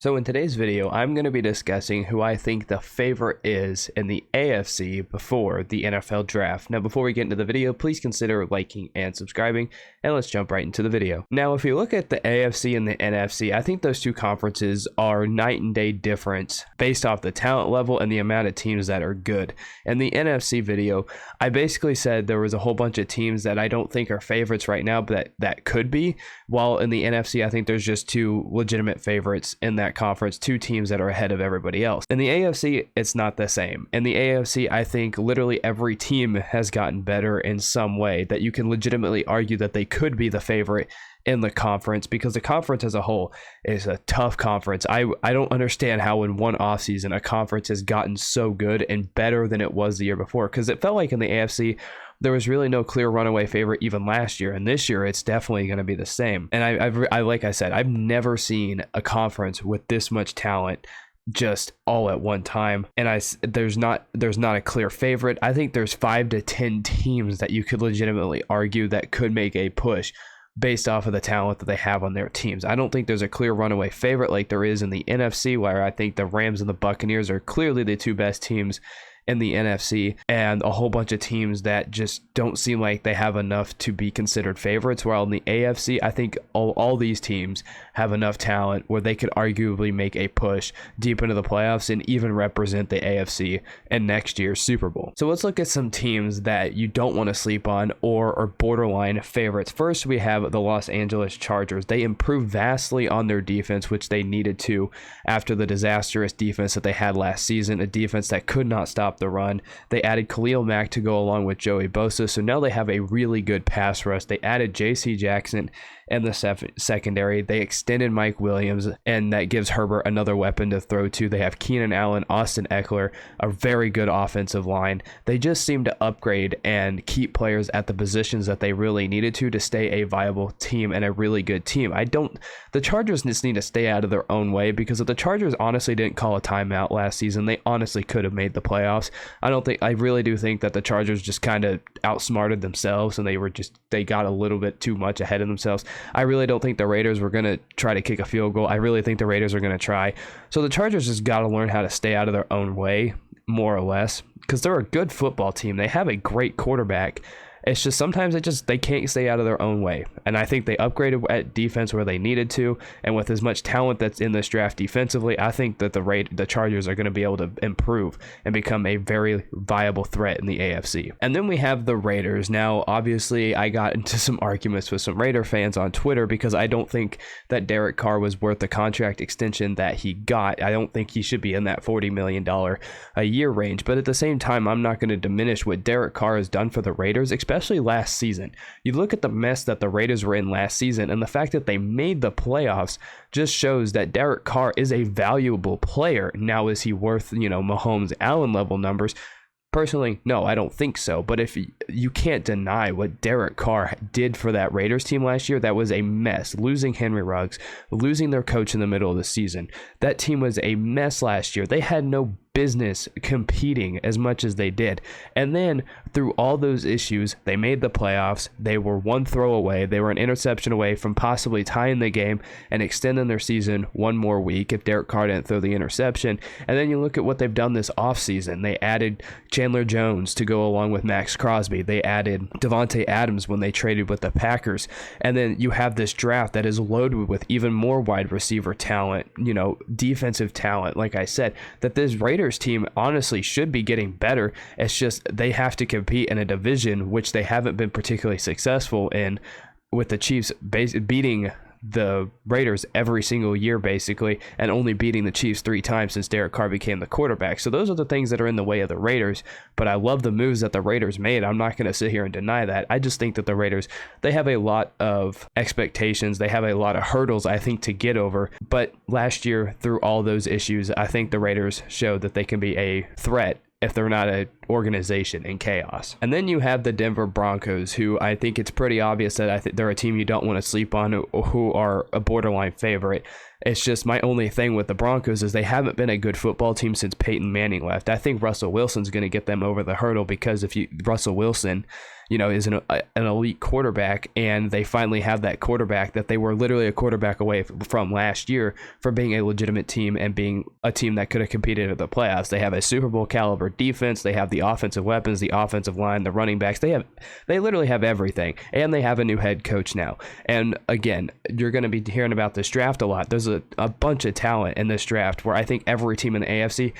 So in today's video, I'm going to be discussing who I think the favorite is in the AFC before the NFL draft. Now, before we get into the video, please consider liking and subscribing, and let's jump right into the video. Now, if you look at the AFC and the NFC, I think those two conferences are night and day difference based off the talent level and the amount of teams that are good. In the NFC video, I basically said there was a whole bunch of teams that I don't think are favorites right now, but that could be, while in the NFC, I think there's just two legitimate favorites in that conference, two teams that are ahead of everybody else. In the AFC, it's not the same. In the AFC, I think literally every team has gotten better in some way that you can legitimately argue that they could be the favorite in the conference, because the conference as a whole is a tough conference. I don't understand how in one offseason a conference has gotten so good and better than it was the year before, because it felt like in the AFC there was really no clear runaway favorite even last year, and this year it's definitely going to be the same. And I like I said, I've never seen a conference with this much talent just all at one time, and there's not a clear favorite. I think there's 5 to 10 teams that you could legitimately argue that could make a push based off of the talent that they have on their teams. I don't think there's a clear runaway favorite like there is in the NFC, where I think the Rams and the Buccaneers are clearly the two best teams in the NFC, and a whole bunch of teams that just don't seem like they have enough to be considered favorites. While in the AFC, I think all these teams have enough talent where they could arguably make a push deep into the playoffs and even represent the AFC in next year's Super Bowl. So let's look at some teams that you don't want to sleep on or are borderline favorites. First, we have the Los Angeles Chargers. They improved vastly on their defense, which they needed to after the disastrous defense that they had last season, a defense that could not stop the run. They added Khalil Mack to go along with Joey Bosa, so now they have a really good pass rush. They added J.C. Jackson in the secondary. They extended Mike Williams, and that gives Herbert another weapon to throw to. They have Keenan Allen, Austin Eckler, a very good offensive line. They just seem to upgrade and keep players at the positions that they really needed to stay a viable team and a really good team. The Chargers just need to stay out of their own way, because if the Chargers honestly didn't call a timeout last season, they honestly could have made the playoffs. I really do think that the Chargers just kind of outsmarted themselves, and they got a little bit too much ahead of themselves. I really don't think the Raiders were going to try to kick a field goal. I really think the Raiders are going to try. So the Chargers just got to learn how to stay out of their own way, more or less, because they're a good football team. They have a great quarterback. It's just sometimes they can't stay out of their own way. And I think they upgraded at defense where they needed to. And with as much talent that's in this draft defensively, I think that the Chargers are going to be able to improve and become a very viable threat in the AFC. And then we have the Raiders. Now, obviously, I got into some arguments with some Raider fans on Twitter because I don't think that Derek Carr was worth the contract extension that he got. I don't think he should be in that $40 million a year range. But at the same time, I'm not going to diminish what Derek Carr has done for the Raiders, especially last season. You look at the mess that the Raiders were in last season, and the fact that they made the playoffs just shows that Derek Carr is a valuable player. Now, is he worth, Mahomes, Allen level numbers? Personally, no, I don't think so. But if you can't deny what Derek Carr did for that Raiders team last year, that was a mess. Losing Henry Ruggs, losing their coach in the middle of the season. That team was a mess last year. They had no business competing as much as they did. And then through all those issues, they made the playoffs. They were one throw away. They were an interception away from possibly tying the game and extending their season one more week if Derek Carr didn't throw the interception. And then you look at what they've done this offseason. They added Chandler Jones to go along with Max Crosby. They added Devontae Adams when they traded with the Packers. And then you have this draft that is loaded with even more wide receiver talent, defensive talent. Like I said, that this Raiders team honestly should be getting better. It's just they have to compete in a division which they haven't been particularly successful in, with the Chiefs beating the Raiders every single year basically, and only beating the Chiefs 3 times since Derek Carr became the quarterback. So those are the things that are in the way of the Raiders, but I love the moves that the Raiders made. I'm not going to sit here and deny that. I just think that the Raiders, they have a lot of expectations. They have a lot of hurdles, I think, to get over. But last year, through all those issues, I think the Raiders showed that they can be a threat if they're not an organization in chaos. And then you have the Denver Broncos, who I think it's pretty obvious that I think they're a team you don't want to sleep on, who are a borderline favorite. It's just my only thing with the Broncos is they haven't been a good football team since Peyton Manning left. I think Russell Wilson's going to get them over the hurdle, because Russell Wilson is an elite quarterback, and they finally have that quarterback that they were literally a quarterback away from last year from being a legitimate team and being a team that could have competed in the playoffs. They have a Super Bowl caliber defense. They have the offensive weapons, the offensive line, the running backs. They literally have everything, and they have a new head coach now. And again, you're going to be hearing about this draft a lot. There's a bunch of talent in this draft where I think every team in the AFC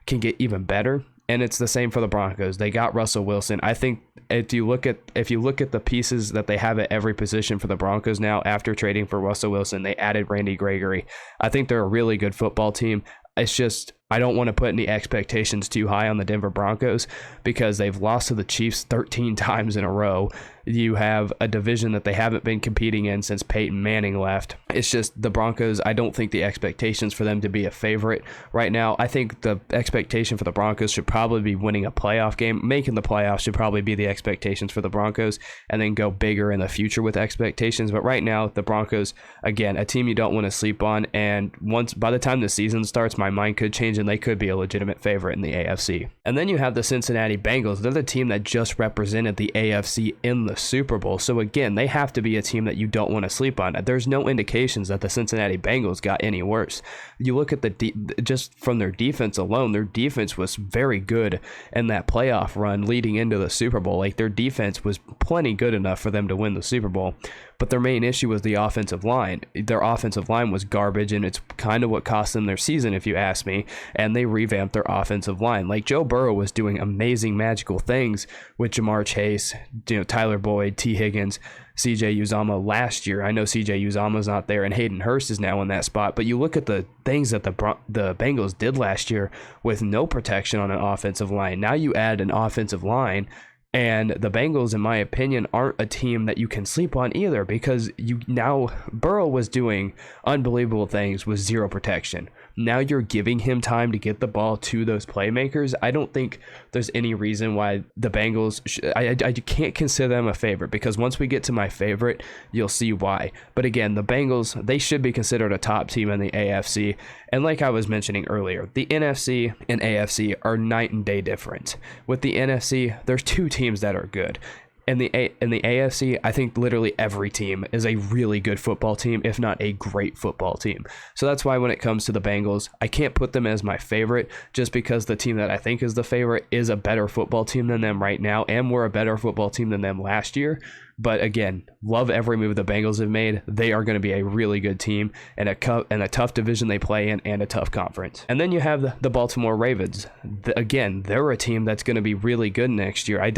can get even better. And it's the same for the Broncos. They got Russell Wilson. I think if you look at the pieces that they have at every position for the Broncos now, after trading for Russell Wilson, they added Randy Gregory. I think they're a really good football team. It's just, I don't want to put any expectations too high on the Denver Broncos because they've lost to the Chiefs 13 times in a row. You have a division that they haven't been competing in since Peyton Manning left. It's just the Broncos, I don't think the expectations for them to be a favorite right now. I think the expectation for the Broncos should probably be winning a playoff game. Making the playoffs should probably be the expectations for the Broncos, and then go bigger in the future with expectations. But right now, the Broncos, again, a team you don't want to sleep on. And by the time the season starts, my mind could change and they could be a legitimate favorite in the AFC. And then you have the Cincinnati Bengals. They're the team that just represented the AFC in the Super Bowl. So again, they have to be a team that you don't want to sleep on. There's no indications that the Cincinnati Bengals got any worse. You look at just from their defense alone, their defense was very good in that playoff run leading into the Super Bowl. Like, their defense was plenty good enough for them to win the Super Bowl. But their main issue was the offensive line. Their offensive line was garbage, and it's kind of what cost them their season, if you ask me. And they revamped their offensive line. Like, Joe Burrow was doing amazing, magical things with Jamar Chase, Tyler Boyd, T. Higgins, CJ Uzomah last year. I know CJ Uzomah's not there, and Hayden Hurst is now in that spot. But you look at the things that the Bengals did last year with no protection on an offensive line. Now you add an offensive line, and the Bengals, in my opinion, aren't a team that you can sleep on either, because Burrow was doing unbelievable things with zero protection. Now you're giving him time to get the ball to those playmakers. I don't think there's any reason why the Bengals, I can't consider them a favorite, because once we get to my favorite, you'll see why. But again, the Bengals, they should be considered a top team in the AFC. And like I was mentioning earlier, the NFC and AFC are night and day different. With the NFC, there's two teams that are good. In the AFC, I think literally every team is a really good football team, if not a great football team. So that's why when it comes to the Bengals, I can't put them as my favorite, just because the team that I think is the favorite is a better football team than them right now, and we're a better football team than them last year. But again, love every move the Bengals have made. They are going to be a really good team, and a tough division they play in, and a tough conference. And then you have the Baltimore Ravens. Again, they're a team that's going to be really good next year. I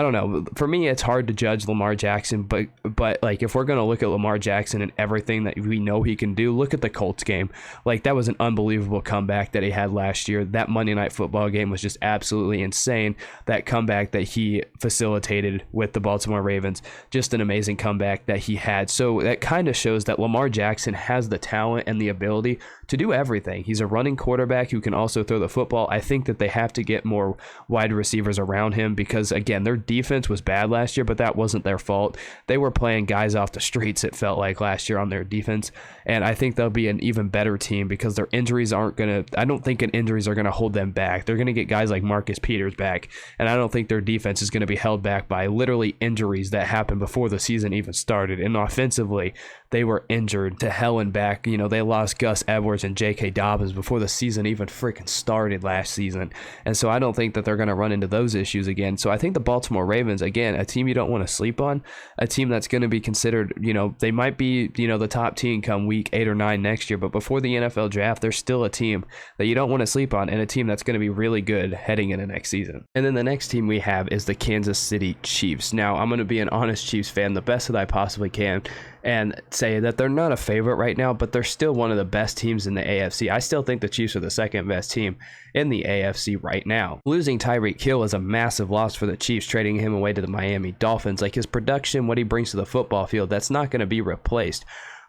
don't know. For me, it's hard to judge Lamar Jackson, but like, if we're going to look at Lamar Jackson and everything that we know he can do, look at the Colts game. Like, that was an unbelievable comeback that he had last year. That Monday Night Football game was just absolutely insane. That comeback that he facilitated with the Baltimore Ravens, just an amazing comeback that he had. So that kind of shows that Lamar Jackson has the talent and the ability to do everything. He's a running quarterback who can also throw the football. I think that they have to get more wide receivers around him, because again, their defense was bad last year, but that wasn't their fault. They were playing guys off the streets, it felt like, last year on their defense. And I think they'll be an even better team, because their injuries I don't think injuries are going to hold them back. They're going to get guys like Marcus Peters back, and I don't think their defense is going to be held back by literally injuries that happened before the season even started. And offensively, they were injured to hell and back. They lost Gus Edwards and J.K. Dobbins before the season even freaking started last season. And so I don't think that they're going to run into those issues again. So I think the Baltimore Ravens, again, a team you don't want to sleep on, a team that's going to be considered, they might be, the top team come week 8 or 9 next year, but before the NFL draft, they're still a team that you don't want to sleep on, and a team that's going to be really good heading into next season. And then the next team we have is the Kansas City Chiefs. Now, I'm going to be an honest Chiefs fan, the best that I possibly can, and say that they're not a favorite right now, but they're still one of the best teams in the AFC. I still think the Chiefs are the second best team in the AFC right now. Losing Tyreek Hill is a massive loss for the Chiefs, trading him away to the Miami Dolphins. Like, his production, what he brings to the football field, that's not going to be replaced.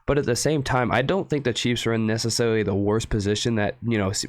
But at the same time, I don't think the Chiefs are in necessarily the worst position that,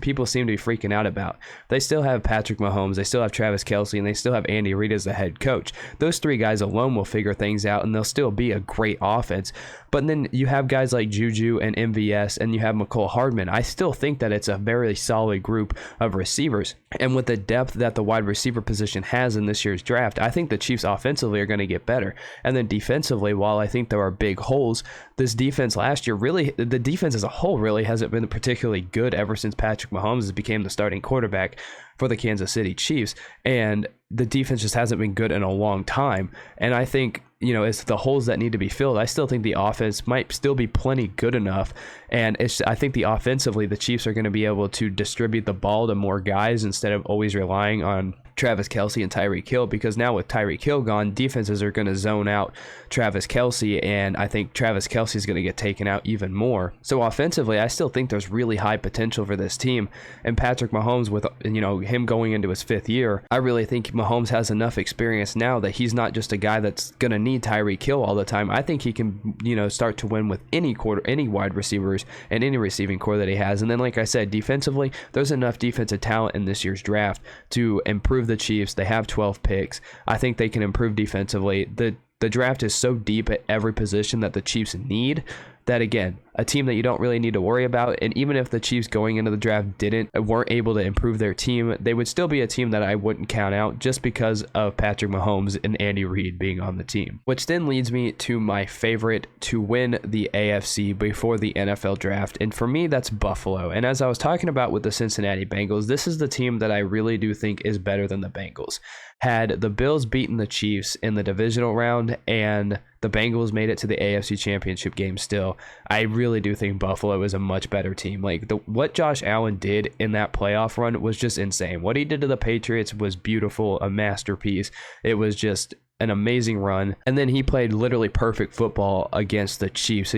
people seem to be freaking out about. They still have Patrick Mahomes, they still have Travis Kelce, and they still have Andy Reid as the head coach. Those three guys alone will figure things out, and they'll still be a great offense. But then you have guys like Juju and MVS, and you have McCole Hardman. I still think that it's a very solid group of receivers. And with the depth that the wide receiver position has in this year's draft, I think the Chiefs offensively are going to get better. And then defensively, while I think there are big holes, this defense last year, really, the defense as a whole really hasn't been particularly good ever since Patrick Mahomes became the starting quarterback for the Kansas City Chiefs. And the defense just hasn't been good in a long time. And I think, it's the holes that need to be filled. I still think the offense might still be plenty good enough. And I think offensively, the Chiefs are going to be able to distribute the ball to more guys instead of always relying on Travis Kelce and Tyreek Hill, because now with Tyreek Hill gone, defenses are going to zone out Travis Kelce, and I think Travis Kelce is going to get taken out even more. So offensively, I still think there's really high potential for this team, and Patrick Mahomes, with him going into his 5th year, I really think Mahomes has enough experience now that he's not just a guy that's going to need Tyreek Hill all the time. I think he can start to win with any wide receivers and any receiving core that he has. And then, like I said, defensively, there's enough defensive talent in this year's draft to improve the Chiefs. They have 12 picks. I think they can improve defensively. The draft is so deep at every position that the Chiefs need that, again, a team that you don't really need to worry about. And even if the Chiefs going into the draft weren't able to improve their team, they would still be a team that I wouldn't count out just because of Patrick Mahomes and Andy Reid being on the team. Which then leads me to my favorite to win the AFC before the NFL draft. And for me, that's Buffalo. And as I was talking about with the Cincinnati Bengals, this is the team that I really do think is better than the Bengals. Had the Bills beaten the Chiefs in the divisional round and the Bengals made it to the AFC Championship game still, I really do think Buffalo is a much better team. Like, what Josh Allen did in that playoff run was just insane. What he did to the Patriots was beautiful, a masterpiece. It was just an amazing run. And then he played literally perfect football against the Chiefs.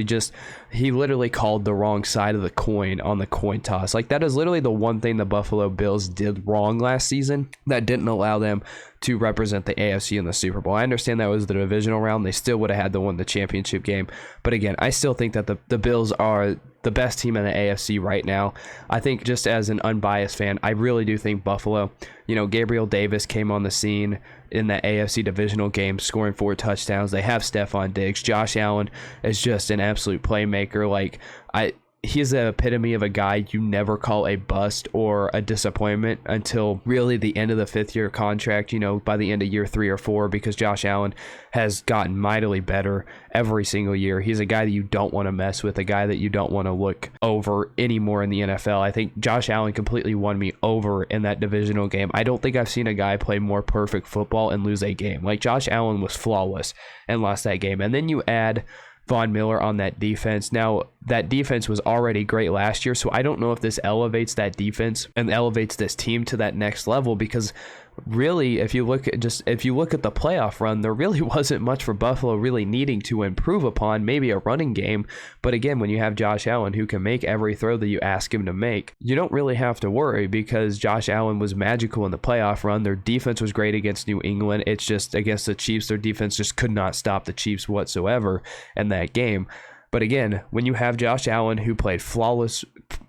He literally called the wrong side of the coin on the coin toss. Like, that is literally the one thing the Buffalo Bills did wrong last season that didn't allow them to represent the AFC in the Super Bowl. I understand that was the divisional round. They still would have had to win the championship game. But again, I still think that the Bills are the best team in the AFC right now. I think, just as an unbiased fan, I really do think Buffalo, Gabriel Davis came on the scene in that AFC divisional game, scoring 4 touchdowns. They have Stephon Diggs. Josh Allen is just an absolute playmaker. He's the epitome of a guy you never call a bust or a disappointment until really the end of the 5th year contract, by the end of year 3 or 4, because Josh Allen has gotten mightily better every single year. He's a guy that you don't want to mess with, a guy that you don't want to look over anymore in the NFL. I think Josh Allen completely won me over in that divisional game. I don't think I've seen a guy play more perfect football and lose a game. Like, Josh Allen was flawless and lost that game. And then you add Von Miller on that defense. Now, that defense was already great last year, so I don't know if this elevates that defense and elevates this team to that next level, because really, if you look at the playoff run, there really wasn't much for Buffalo really needing to improve upon, maybe a running game. But again, when you have Josh Allen who can make every throw that you ask him to make, you don't really have to worry, because Josh Allen was magical in the playoff run. Their defense was great against New England. It's just against the Chiefs, their defense just could not stop the Chiefs whatsoever in that game. But again, when you have Josh Allen, who played flawless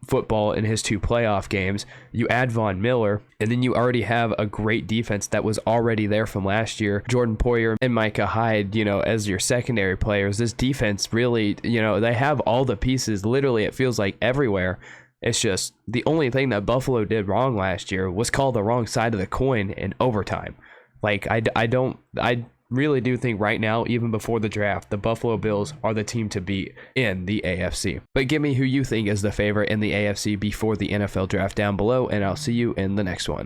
football in his 2 playoff games, you add Von Miller, and then you already have a great defense that was already there from last year. Jordan Poyer and Micah Hyde, as your secondary players. This defense really, they have all the pieces. Literally, it feels like everywhere. It's just the only thing that Buffalo did wrong last year was call the wrong side of the coin in overtime. Like, I really do think right now, even before the draft, the Buffalo Bills are the team to beat in the AFC. But give me who you think is the favorite in the AFC before the NFL draft down below, and I'll see you in the next one.